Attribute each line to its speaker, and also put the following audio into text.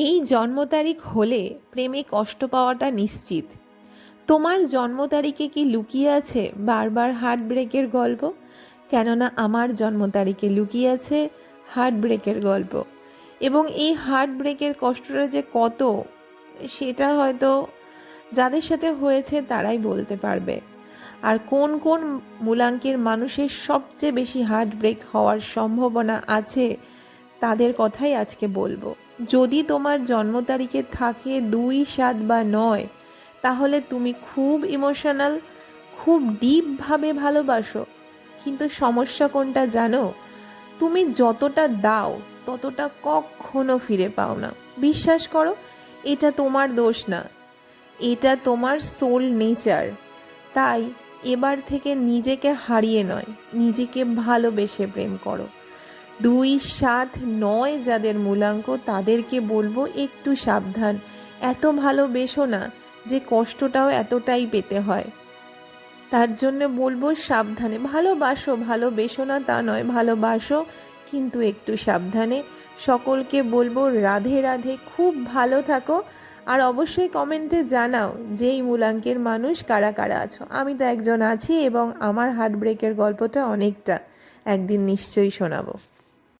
Speaker 1: এই জন্ম তারিখ হলে প্রেমে কষ্ট পাওয়াটা নিশ্চিত। তোমার জন্ম তারিখে কি লুকিয়ে আছে বারবার হার্ট ব্রেকের গল্প? কেননা আমার জন্ম তারিখে লুকিয়ে আছে হার্ট ব্রেকের গল্প। এবং এই হার্ট ব্রেকের কষ্টটা যে কত, সেটা হয়তো যাদের সাথে হয়েছে তারাই বলতে পারবে। আর কোন কোন মূলাঙ্কের মানুষের সবচেয়ে বেশি হার্ট ব্রেক হওয়ার সম্ভাবনা আছে তাদের কথাই আজকে বলবো। যদি তোমার জন্ম তারিখে থাকে 2, 7 বা 9, তাহলে তুমি খুব ইমোশনাল, খুব ডিপভাবে ভালোবাসো। কিন্তু সমস্যা কোনটা জানো? তুমি যতটা দাও ততটা কখনো ফিরে পাও না। বিশ্বাস করো, এটা তোমার দোষ না, এটা তোমার সোল নেচার। তাই এবার থেকে নিজেকে হারিয়ে নয়, নিজেকে ভালোবেসে প্রেম করো। 2, 7, 9 যাদের মূলাঙ্ক তাদেরকে বলবো একটু সাবধান। এত ভালোবেসো না যে কষ্টটাও এতটাই পেতে হয়। তার জন্য বলবো সাবধানে ভালোবাসো, ভালোবেসো না তা নয়, ভালোবাসো কিন্তু একটু সাবধানে। সকলকে বলবো রাধে রাধে, খুব ভালো থাকো। আর অবশ্যই কমেন্টে জানাও যেই মূলাঙ্কের মানুষ কারা কারা আছো। আমি তো একজন আছি এবং আমার হার্ট ব্রেকের গল্পটা অনেকটা, একদিন নিশ্চয়ই শোনাবো।